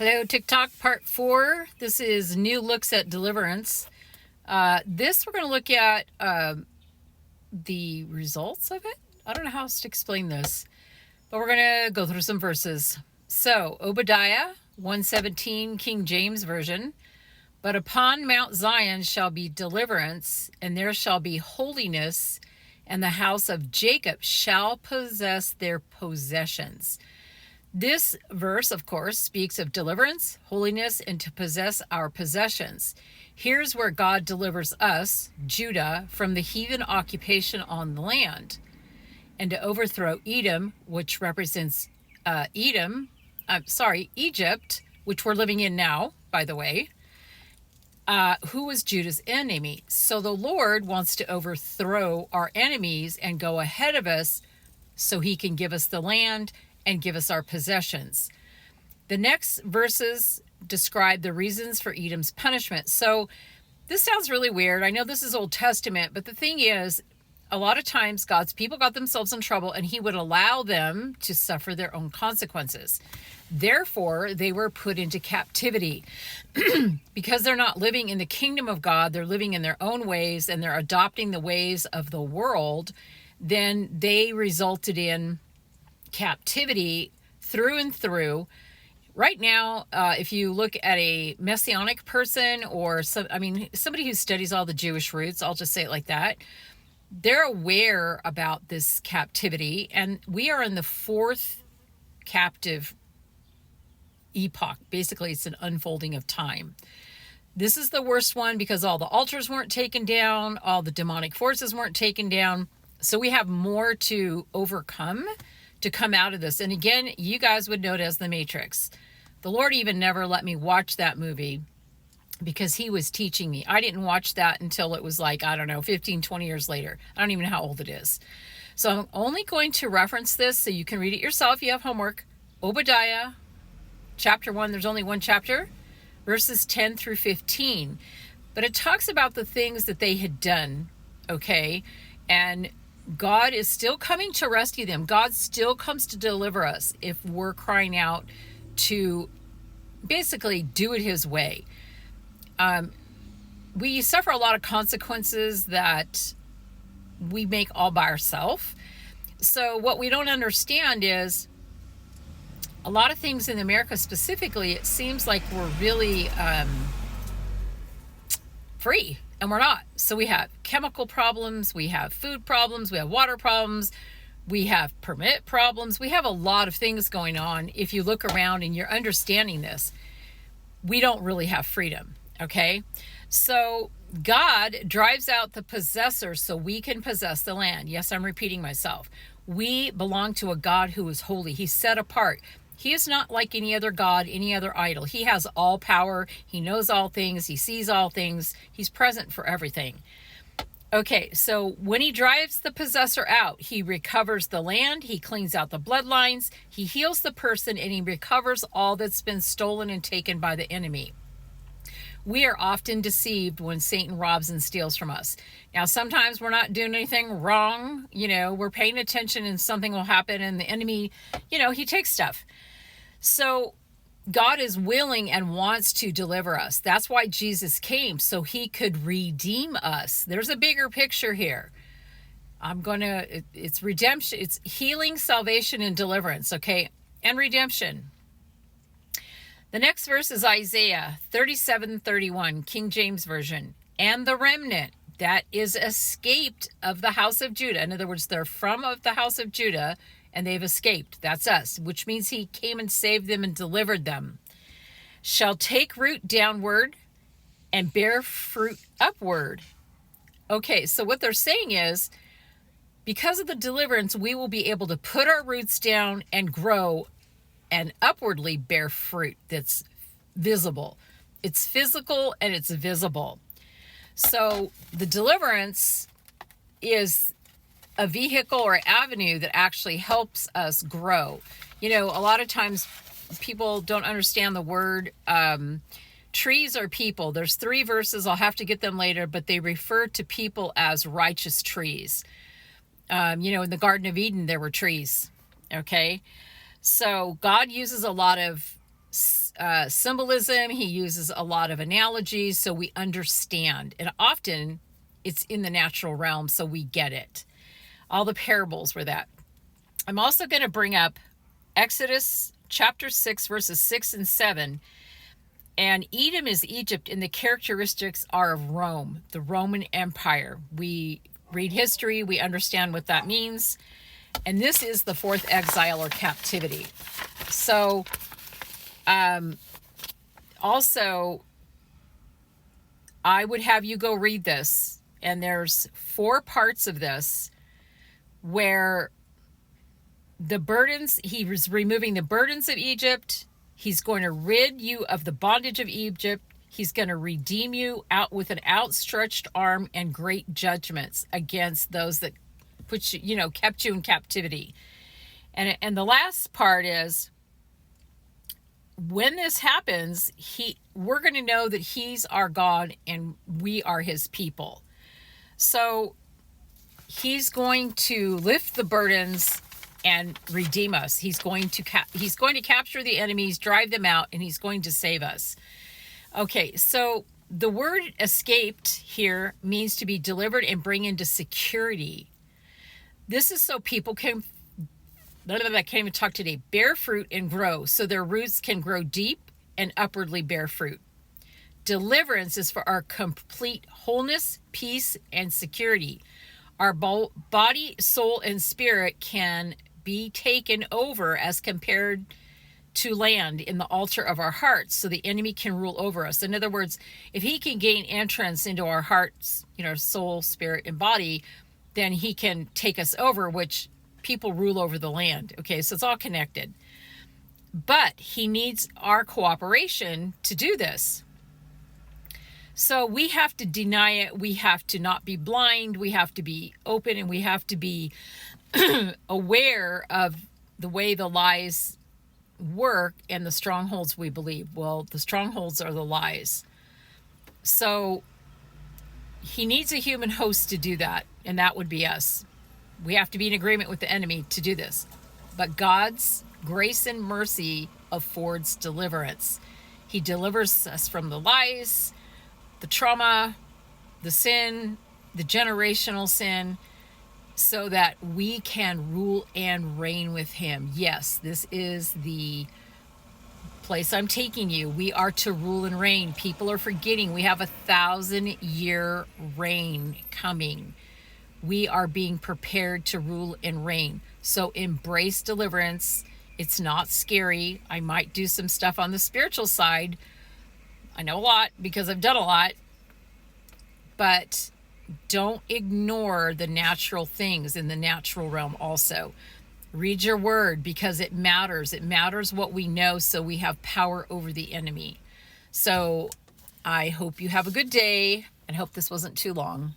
Hello, TikTok part 4. This is new looks at deliverance. This we're going to look at the results of it. I don't know how else to explain this, but we're going to go through some verses. So, Obadiah 1:17, King James Version. But upon Mount Zion shall be deliverance, and there shall be holiness, and the house of Jacob shall possess their possessions. This verse, of course, speaks of deliverance, holiness, and to possess our possessions. Here's where God delivers us, Judah, from the heathen occupation on the land, and to overthrow Edom, which represents Egypt, which we're living in now, by the way, who was Judah's enemy. So the Lord wants to overthrow our enemies and go ahead of us so he can give us the land and give us our possessions. The next verses describe the reasons for Edom's punishment. So this sounds really weird. I know this is Old Testament, but the thing is, a lot of times God's people got themselves in trouble and he would allow them to suffer their own consequences. Therefore, they were put into captivity. Because they're not living in the kingdom of God, they're living in their own ways and they're adopting the ways of the world, then they resulted in captivity through and through. Right now, if you look at a messianic person or somebody who studies all the Jewish roots, I'll just say it like that, they're aware about this captivity, and we are in the fourth captive epoch. Basically, it's an unfolding of time. This is the worst one because all the altars weren't taken down, all the demonic forces weren't taken down, so we have more to overcome to come out of this. And again, you guys would know it as the Matrix. The Lord even never let me watch that movie because he was teaching me. I didn't watch that until it was 15, 20 years later. I don't even know how old it is. So I'm only going to reference this so you can read it yourself if you have homework. Obadiah, chapter 1, there's only one chapter, verses 10 through 15. But it talks about the things that they had done, okay? And God is still coming to rescue them. God still comes to deliver us if we're crying out to basically do it his way. We suffer a lot of consequences that we make all by ourselves. So what we don't understand is a lot of things in America specifically, it seems like we're really free. And we're not. So we have chemical problems, we have food problems, we have water problems, we have permit problems. We have a lot of things going on. If you look around and you're understanding this, we don't really have freedom, okay? So God drives out the possessor so we can possess the land. Yes, I'm repeating myself. We belong to a God who is holy. He's set apart. He is not like any other god, any other idol. He has all power. He knows all things. He sees all things. He's present for everything. Okay, so when he drives the possessor out, he recovers the land. He cleans out the bloodlines. He heals the person, and he recovers all that's been stolen and taken by the enemy. We are often deceived when Satan robs and steals from us. Now, sometimes we're not doing anything wrong. We're paying attention and something will happen, and the enemy, he takes stuff. So God is willing and wants to deliver us. That's why Jesus came, so he could redeem us. There's a bigger picture here. It's redemption. It's healing, salvation, and deliverance, okay? And redemption. The next verse is Isaiah 37:31, King James Version. And the remnant that is escaped of the house of Judah. In other words, they're from of the house of Judah, and they've escaped. That's us, which means he came and saved them and delivered them. Shall take root downward and bear fruit upward. Okay, so what they're saying is, because of the deliverance, we will be able to put our roots down and grow and upwardly bear fruit that's visible. It's physical and it's visible. So the deliverance is a vehicle or avenue that actually helps us grow. A lot of times people don't understand the word. Trees are people. There's 3 verses. I'll have to get them later, but they refer to people as righteous trees. In the Garden of Eden, there were trees. Okay. So God uses a lot of symbolism. He uses a lot of analogies so we understand. And often it's in the natural realm, so we get it. All the parables were that. I'm also going to bring up Exodus chapter 6, verses 6 and 7. And Edom is Egypt, and the characteristics are of Rome, the Roman Empire. We read history, we understand what that means. And this is the fourth exile or captivity. So, also, I would have you go read this. And there's 4 parts of this where the burdens, he was removing the burdens of Egypt. He's going to rid you of the bondage of Egypt. He's going to redeem you out with an outstretched arm and great judgments against those that put you, kept you in captivity. And the last part is, when this happens, we're going to know that he's our God and we are his people. So he's going to lift the burdens and redeem us. He's going to capture the enemies, drive them out, and he's going to save us. Okay, so the word escaped here means to be delivered and bring into security. This is so people can, I can't even talk today, bear fruit and grow, so their roots can grow deep and upwardly bear fruit. Deliverance is for our complete wholeness, peace, and security. Our body, soul, and spirit can be taken over as compared to land in the altar of our hearts, so the enemy can rule over us. In other words, if he can gain entrance into our hearts, soul, spirit, and body, then he can take us over, which people rule over the land. Okay, so it's all connected. But he needs our cooperation to do this. So we have to deny it. We have to not be blind. We have to be open, and we have to be aware of the way the lies work and the strongholds we believe. Well, the strongholds are the lies. So he needs a human host to do that, and that would be us. We have to be in agreement with the enemy to do this. But God's grace and mercy affords deliverance. He delivers us from the lies, the trauma, the sin, the generational sin, so that we can rule and reign with him. Yes, this is the place I'm taking you. We are to rule and reign. People are forgetting we have a 1,000-year reign coming. We are being prepared to rule and reign. So embrace deliverance. It's not scary. I might do some stuff on the spiritual side. I know a lot because I've done a lot. But don't ignore the natural things in the natural realm also. Read your word because it matters. It matters what we know, so we have power over the enemy. So I hope you have a good day and hope this wasn't too long.